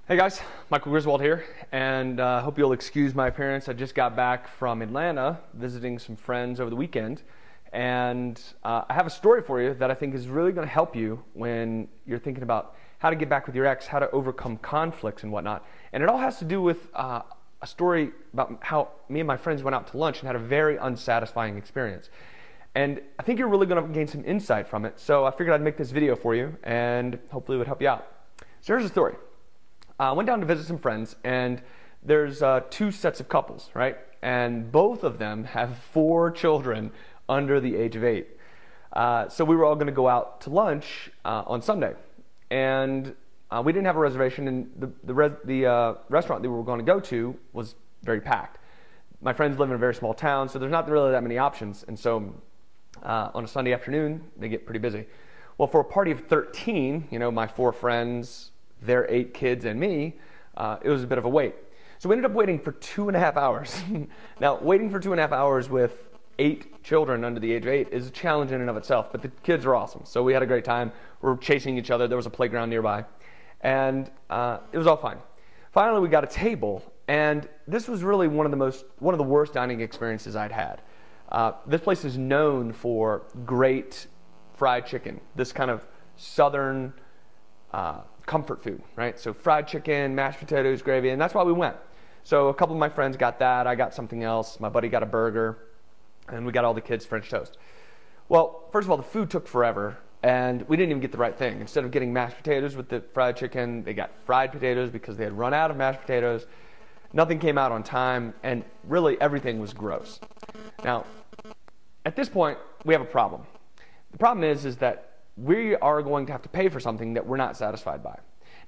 Hey guys, Michael Griswold here, and hope you'll excuse my appearance. I just got back from Atlanta visiting some friends over the weekend, and I have a story for you that I think is really going to help you when you're thinking about how to get back with your ex, how to overcome conflicts and whatnot. And it all has to do with a story about how me and my friends went out to lunch and had a very unsatisfying experience. And I think you're really going to gain some insight from it, so I figured I'd make this video for you and hopefully it would help you out. So here's the story. I went down to visit some friends, and there's two sets of couples, right? And both of them have 4 children under the age of 8. So we were all going to go out to lunch on Sunday, and we didn't have a reservation, and the restaurant that we were going to go to was very packed. My friends live in a very small town, so there's not really that many options, and so on a Sunday afternoon, they get pretty busy. Well, for a party of 13, you know, my 4 friends, their 8 kids, and me, it was a bit of a wait. So we ended up waiting for 2.5 hours. Now, waiting for 2.5 hours with 8 children under the age of 8 is a challenge in and of itself, but the kids are awesome. So we had a great time. We were chasing each other. There was a playground nearby, and it was all fine. Finally, we got a table, and this was really one of the worst dining experiences I'd had. This place is known for great fried chicken, this kind of southern comfort food, right? So fried chicken, mashed potatoes, gravy, and that's why we went. So a couple of my friends got that. I got something else. My buddy got a burger, and we got all the kids French toast. Well, first of all, the food took forever, and we didn't even get the right thing. Instead of getting mashed potatoes with the fried chicken, they got fried potatoes because they had run out of mashed potatoes. Nothing came out on time, and really everything was gross. Now, at this point, we have a problem. The problem is that we are going to have to pay for something that we're not satisfied by.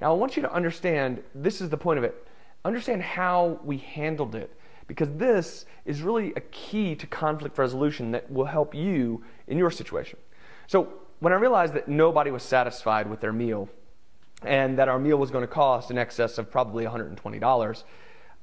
Now, I want you to understand, this is the point of it, understand how we handled it, because this is really a key to conflict resolution that will help you in your situation. So when I realized that nobody was satisfied with their meal, and that our meal was going to cost in excess of probably $120,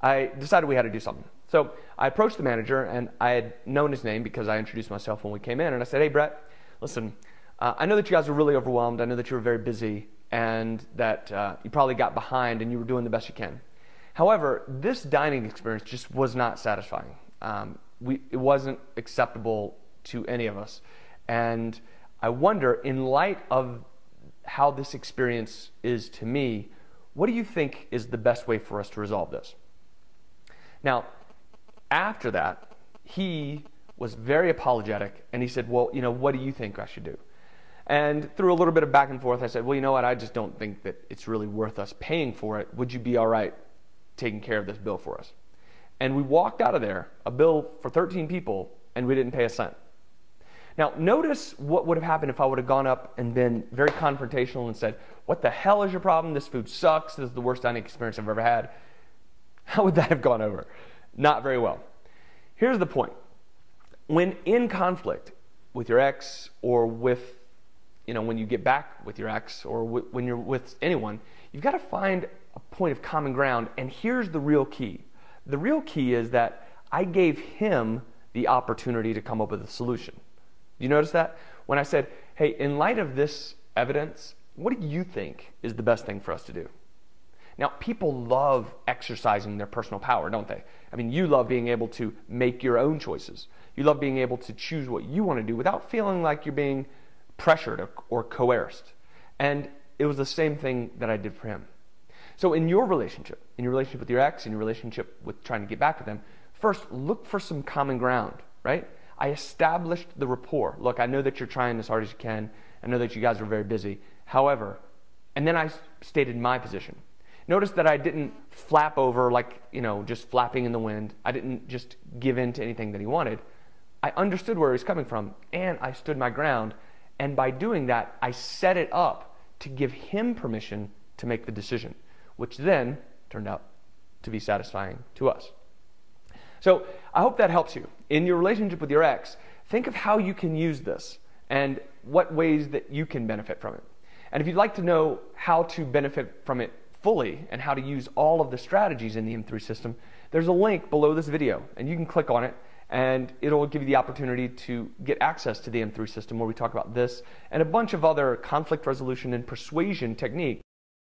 I decided we had to do something. So I approached the manager, and I had known his name because I introduced myself when we came in, and I said, "Hey Brett, listen, I know that you guys were really overwhelmed. I know that you were very busy and that you probably got behind and you were doing the best you can. However, this dining experience just was not satisfying. It wasn't acceptable to any of us. And I wonder, in light of how this experience is to me, what do you think is the best way for us to resolve this?" Now, after that, he was very apologetic and he said, "Well, you know, what do you think I should do?" And through a little bit of back and forth, I said, "Well, you know what, I just don't think that it's really worth us paying for it. Would you be all right taking care of this bill for us?" And we walked out of there, a bill for 13 people, and we didn't pay a cent. Now, notice what would have happened if I would have gone up and been very confrontational and said, "What the hell is your problem? This food sucks. This is the worst dining experience I've ever had." How would that have gone over? Not very well. Here's the point. When in conflict with your ex, or with when you get back with your ex, or when you're with anyone, you've got to find a point of common ground, and here's the real key. The real key is that I gave him the opportunity to come up with a solution. You notice that? When I said, "Hey, in light of this evidence, what do you think is the best thing for us to do?" Now, people love exercising their personal power, don't they? I mean, you love being able to make your own choices. You love being able to choose what you want to do without feeling like you're being pressured or coerced. And it was the same thing that I did for him. So in your relationship with your ex, in your relationship with trying to get back with them, first look for some common ground, right? I established the rapport. Look, I know that you're trying as hard as you can. I know that you guys are very busy. However, and then I stated my position. Notice that I didn't flap over like, just flapping in the wind. I didn't just give in to anything that he wanted. I understood where he was coming from, and I stood my ground. And by doing that, I set it up to give him permission to make the decision, which then turned out to be satisfying to us. So I hope that helps you. In your relationship with your ex, think of how you can use this and what ways that you can benefit from it. And if you'd like to know how to benefit from it fully and how to use all of the strategies in the M3 system, there's a link below this video, and you can click on it, and it'll give you the opportunity to get access to the M3 system, where we talk about this and a bunch of other conflict resolution and persuasion techniques